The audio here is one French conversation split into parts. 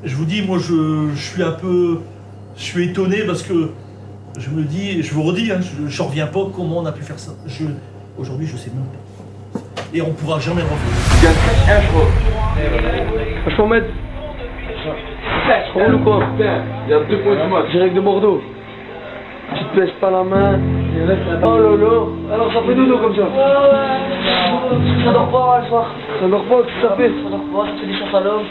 je vous dis, moi je suis étonné parce que je me dis, je vous redis, hein, je reviens pas comment on a pu faire ça. Aujourd'hui, je sais même pas. Et on pourra jamais revenir. Franchement, Med, roule ou quoi? Il y a 2 points du match. Direct de Bordeaux. Tu te pèses pas la main. Oh lolo. Alors ça fait dodo comme ça. Ça dort pas le soir. Ça dort pas, qu'est-ce que ça fait? Ça dort pas, ça fait des chasses à l'homme.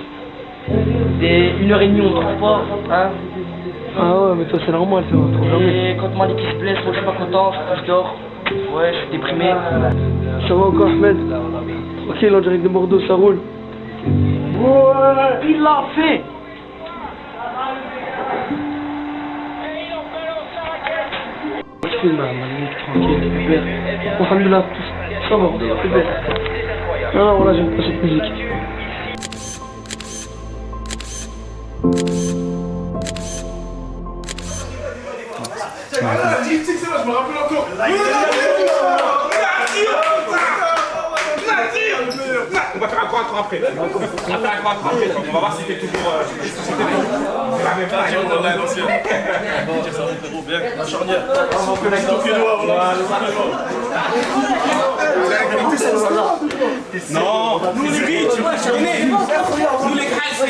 Des 1h30 on dort pas. Hein. Ah ouais, mais toi c'est normal, ça va trop jamais. Et quand Malik se blesse, moi je suis pas content, je dors. Ouais, je suis déprimé. Ça va encore, Ahmed? Ok, là, en direct de Bordeaux, ça roule. Ouais, il l'a fait. Tranquille, tranquille, super. Alhamdoulilah, ça va, super. Non, voilà, j'aime pas cette musique. Je me rappelle encore. On va faire un croix après. On va faire un croix après. On va voir si t'es toujours. C'est la même chose. La charnière. On va connecter au pied droit. Non, nous les billes, tu vois, nous les crânes,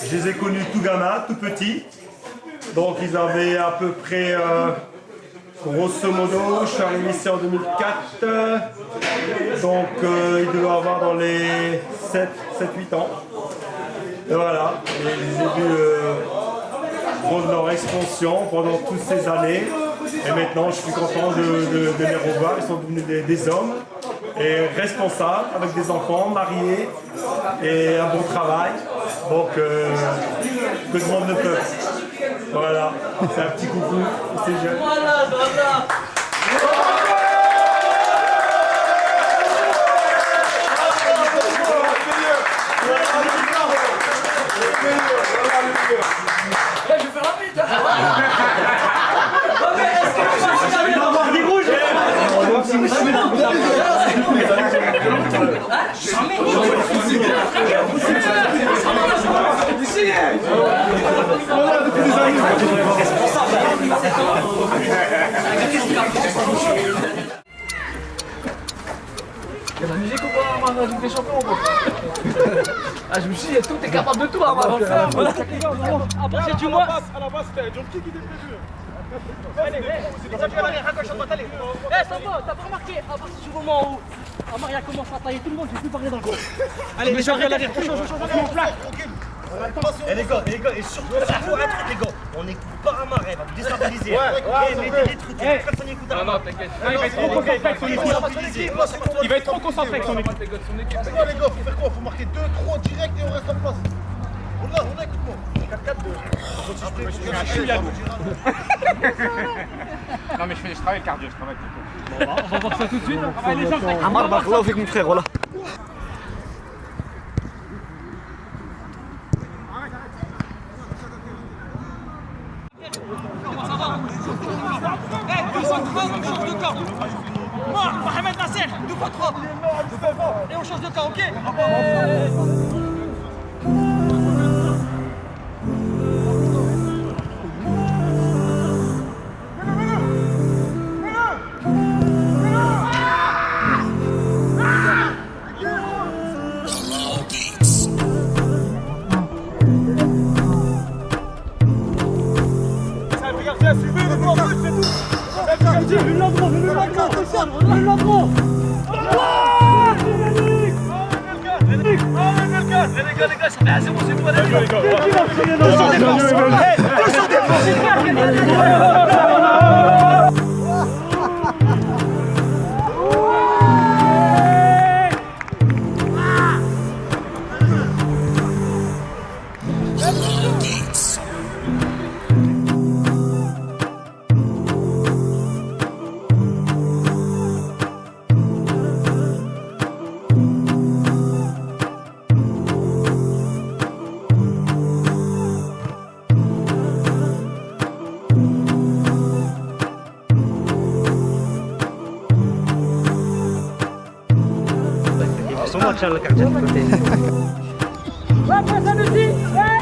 je les ai connus tout gamin, tout petits. Donc ils avaient à peu près, grosso modo, je suis arrivé ici en 2004. Donc ils devaient avoir dans les 7-8 ans. Et voilà, et je les ai vus prendre leur expansion pendant toutes ces années. Et maintenant je suis content de les revoir, ils sont devenus des hommes. Et responsables, avec des enfants, mariés et un bon travail. Donc que le monde ne peut. Voilà, c'est un petit coucou, c'est jeune. Voilà. Je vais faire la pute. Mais est-ce que tu vas avoir des rouges? Il y a la musique ou pas, Armand, Ligue des Champions ou pas? Ah, je me suis dit, tout, t'es capable de tout, Armand. Après, c'est du moins. À la base, c'était John Kick qui était prévu. Allez, ça fait l'arrière, raccroche à droite, allez. Eh, ça va, t'as pas remarqué, à partir du moment où Amar a commencé à tailler tout le monde, j'ai plus parlé dans le coin. Allez, les gens, à l'arrière, change, Et les gars, et surtout, un truc, les gars, on n'écoute pas Amar, elle va vous déstabiliser. Mettez des trucs, personne n'écoute Amar. Non, t'inquiète. Il va être trop concentré avec son équipe. Il va être trop concentré avec son équipe. Les gars, faut faire quoi? Faut marquer 2-3 direct et on reste en place. On a, écoute-moi. 4-4-2. Non, mais je travaille cardio, je travaille cardio. On va voir ça tout de suite. Amar, barakallahu fik mon frère, voilà. On change de camp. Moi, Mohamed Nasser, 2x3. Et on change de camp, ok? Son match à la carte de côté. Ouais, prends ça aussi. Ouais.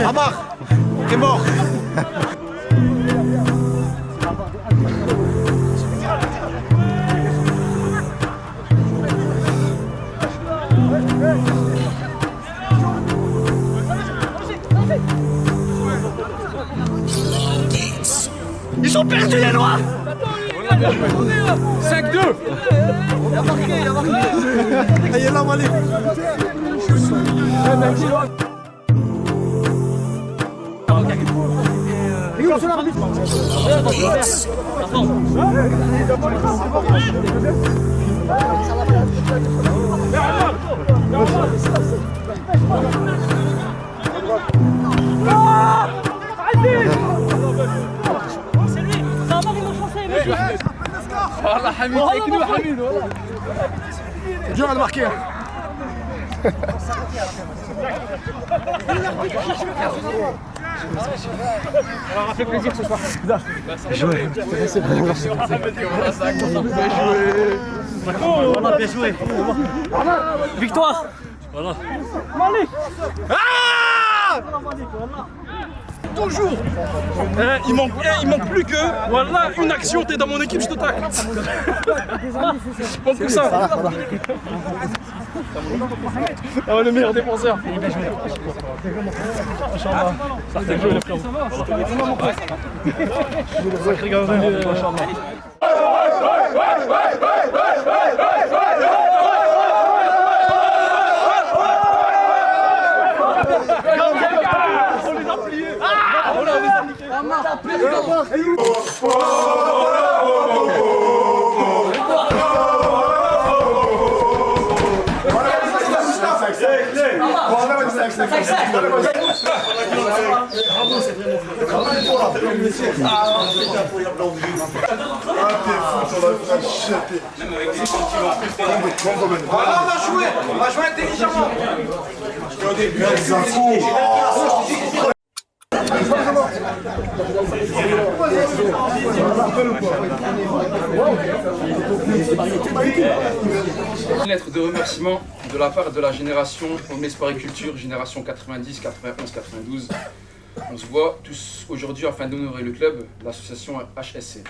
Amar, t'es mort. Ils sont perdus les noirs. 5-2. Il a marqué. Il est là, Malik. C'est lui. C'est un mari chancé, mec. والله حميد اكلوا حميد والله Dur à le marquer. Alors, on a fait plaisir ce soir. On a bien joué. Victoire. Voilà. Malik. Toujours. Il manque plus que voilà une action. T'es dans mon équipe, je te tacle. Manque que ça. Ah, le meilleur défenseur. Voilà, on va jouer intelligemment. Une lettre de remerciement de la part de la génération Omnes Sport et Culture, génération 90, 91, 92. On se voit tous aujourd'hui afin d'honorer le club, l'association HSC.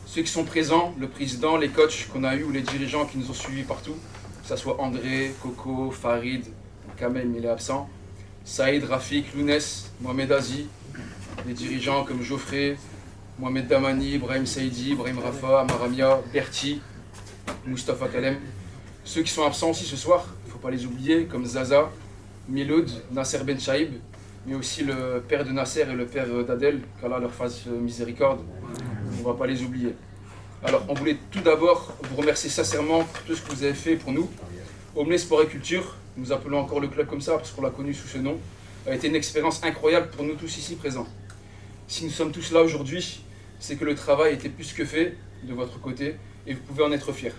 Ceux qui sont présents, le président, les coachs qu'on a eu ou les dirigeants qui nous ont suivis partout, que ce soit André, Coco, Farid, Kamel, mais il est absent, Saïd, Rafik, Lounès, Mohamed Azi, les dirigeants comme Geoffrey, Mohamed Damani, Ibrahim Saïdi, Ibrahim Rafa, Amaramia, Berti, Mustafa Kalem. Ceux qui sont absents aussi ce soir, il ne faut pas les oublier, comme Zaza, Miloud, Nasser Ben Chaïb, mais aussi le père de Nasser et le père d'Adel, qu'Allah leur fasse miséricorde. On ne va pas les oublier. Alors, on voulait tout d'abord vous remercier sincèrement pour tout ce que vous avez fait pour nous. Omnes Sport et Culture, nous appelons encore le club comme ça parce qu'on l'a connu sous ce nom, a été une expérience incroyable pour nous tous ici présents. Si nous sommes tous là aujourd'hui, c'est que le travail était plus que fait de votre côté et vous pouvez en être fiers.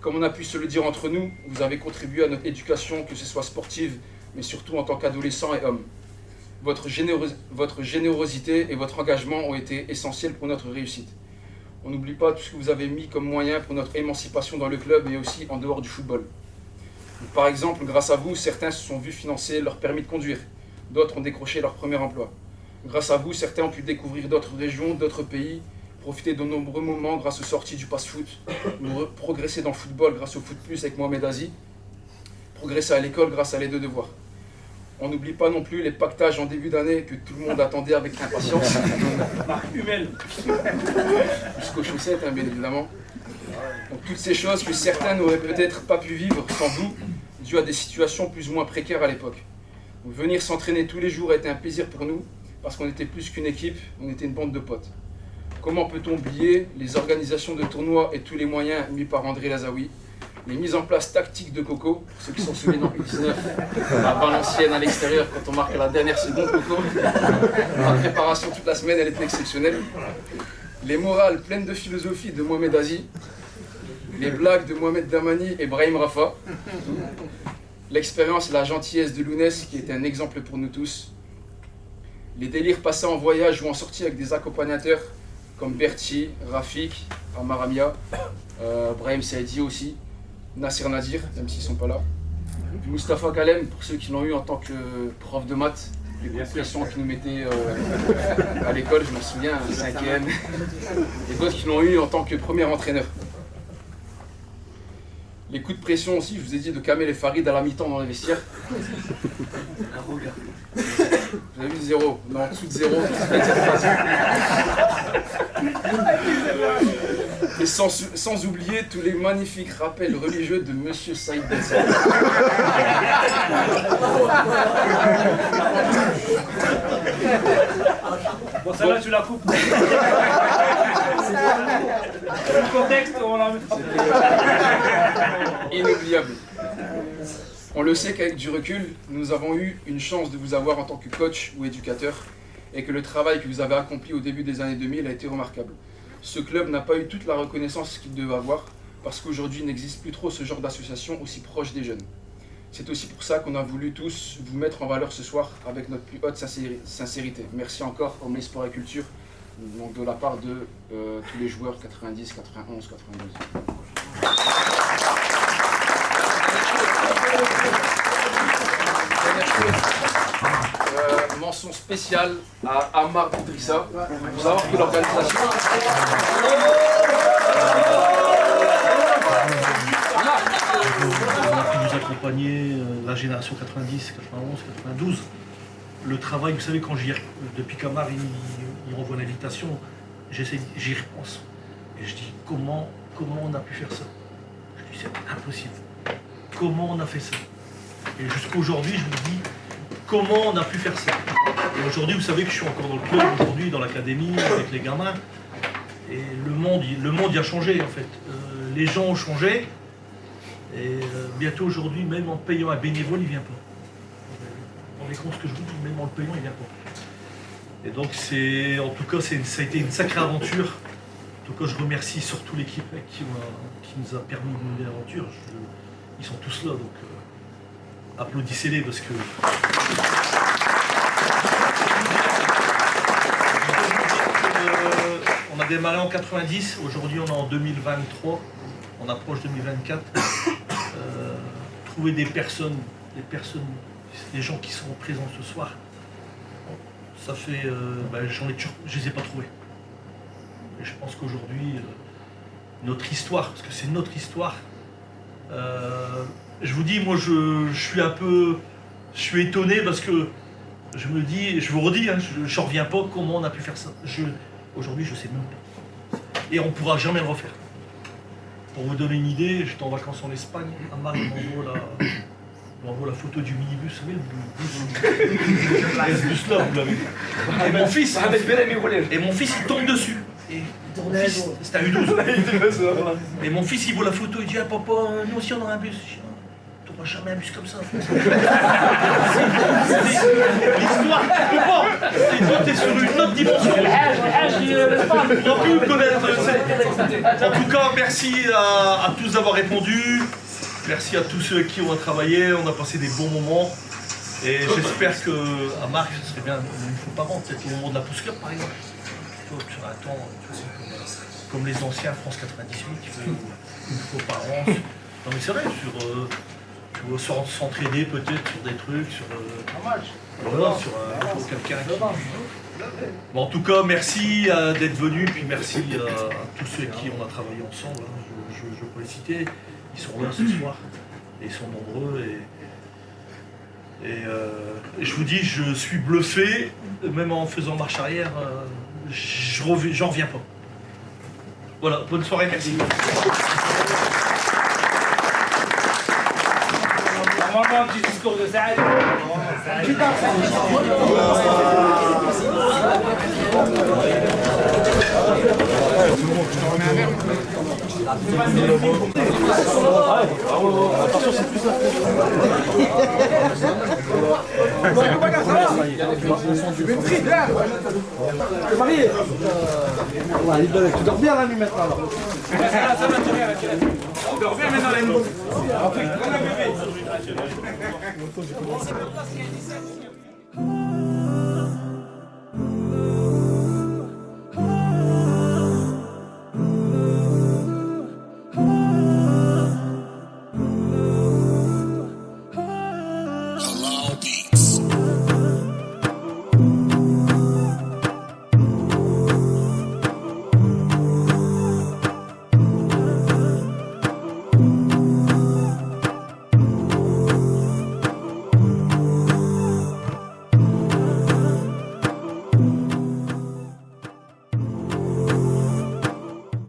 Comme on a pu se le dire entre nous, vous avez contribué à notre éducation, que ce soit sportive, mais surtout en tant qu'adolescents et hommes. Votre générosité et votre engagement ont été essentiels pour notre réussite. On n'oublie pas tout ce que vous avez mis comme moyen pour notre émancipation dans le club et aussi en dehors du football. Par exemple, grâce à vous, certains se sont vus financer leur permis de conduire, d'autres ont décroché leur premier emploi. Grâce à vous, certains ont pu découvrir d'autres régions, d'autres pays, profiter de nombreux moments grâce aux sorties du pass-foot, progresser dans le football grâce au Foot Plus avec Mohamed Azi, progresser à l'école grâce à l'aide de devoirs. On n'oublie pas non plus les pactages en début d'année que tout le monde attendait avec impatience. Jusqu'aux chaussettes, hein, bien évidemment. Donc, toutes ces choses que certains n'auraient peut-être pas pu vivre sans vous, dû à des situations plus ou moins précaires à l'époque. Venir s'entraîner tous les jours a été un plaisir pour nous, parce qu'on était plus qu'une équipe, on était une bande de potes. Comment peut-on oublier les organisations de tournois et tous les moyens mis par André Lazaoui, les mises en place tactiques de Coco, pour ceux qui s'en souviennent en U19, à Valenciennes à l'extérieur quand on marque à la dernière seconde Coco. La préparation toute la semaine, elle était exceptionnelle. Les morales pleines de philosophie de Mohamed Azi, les blagues de Mohamed Damani et Brahim Rafa, l'expérience et la gentillesse de Lounès qui était un exemple pour nous tous, les délires passés en voyage ou en sortie avec des accompagnateurs comme Berti, Rafik, Amaramia, Brahim Saidi aussi, Nasser Nadir, même s'ils ne sont pas là, puis Mustapha Kalem, pour ceux qui l'ont eu en tant que prof de maths, les pressions qu'ils nous mettaient à l'école, je m'en souviens, en 5e, et d'autres qui l'ont eu en tant que premier entraîneur. Les coups de pression aussi, je vous ai dit de Kamel et Farid à la mi-temps dans les vestiaires. Vous avez vu 0, non, en dessous de 0. Et sans oublier tous les magnifiques rappels religieux de Monsieur Saïd Bensal. Bon, celle-là, tu la coupes. Le contexte, on la mettra. Inoubliable. On le sait qu'avec du recul, nous avons eu une chance de vous avoir en tant que coach ou éducateur et que le travail que vous avez accompli au début des années 2000 a été remarquable. Ce club n'a pas eu toute la reconnaissance qu'il devait avoir parce qu'aujourd'hui il n'existe plus trop ce genre d'association aussi proche des jeunes. C'est aussi pour ça qu'on a voulu tous vous mettre en valeur ce soir avec notre plus haute sincérité. Merci encore au MES Sport et Culture, donc de la part de tous les joueurs 90, 91, 92. Mention spéciale à Ammar Idrissa. Il faut savoir que l'organisation... On a pu vous accompagner, la génération 90, 91, 92. Le travail, vous savez, quand depuis qu'Ammar il renvoie l'invitation, j'y repense. Et je dis, comment on a pu faire ça? Je dis, c'est impossible. Comment on a fait ça? Et jusqu'à aujourd'hui, je me dis, comment on a pu faire ça? Et aujourd'hui, vous savez que je suis encore dans le club, aujourd'hui dans l'académie, avec les gamins. Et le monde il a changé en fait. Les gens ont changé. Et bientôt aujourd'hui, même en payant un bénévole, il ne vient pas. Vous vous rendez compte ce que je vous dis, même en le payant, il ne vient pas. Et donc en tout cas, ça a été une sacrée aventure. En tout cas, je remercie surtout l'équipe qui nous a permis de mener l'aventure. Ils sont tous là, donc applaudissez-les parce que... On a démarré en 90, aujourd'hui on est en 2023, on approche 2024. Trouver des gens qui seront présents ce soir, ça fait... je les ai pas trouvés. Et je pense qu'aujourd'hui, notre histoire, parce que c'est notre histoire, je vous dis, moi je suis étonné parce que je me dis, je vous redis, hein, je ne reviens pas comment on a pu faire ça. Aujourd'hui, je ne sais même pas. Et on ne pourra jamais le refaire. Pour vous donner une idée, j'étais en vacances en Espagne, Ammar m'envoie la photo du minibus, vous savez, le bus là, vous l'avez vu. Et mon fils, il tombe dessus. Et c'était un U12. Et mon fils, il voit la photo, il dit, ah papa, nous aussi on a un bus. On n'a jamais un bus comme ça. L'histoire, tu peux pas. Toi, t'es sur une autre dimension. On a pu connaître. En tout cas, merci à tous d'avoir répondu. Merci à tous ceux qui ont travaillé. On a passé des bons moments. Et j'espère que à Marc, ce serait bien une fois par an, peut-être au moment de la Pousse Cup par exemple. Sur un temps, comme les anciens France 98 qui faisaient une fois par an. Non mais c'est vrai, sur s'entraider peut-être sur des trucs, sur quelqu'un qui... Bon, en tout cas, merci d'être venu, puis merci à tous ceux qui on a travaillé ensemble. Hein. Je peux les citer, ils sont là ce soir, et ils sont nombreux. Et je vous dis, je suis bluffé, même en faisant marche arrière, j'en reviens pas. Voilà, bonne soirée, merci. Normalement, un petit discours de Saad. Attention, c'est plus ça. Tu dors bien la nuit maintenant alors. Ça va tourner avec elle. Alors viens maintenant les nous. Comme un bébé.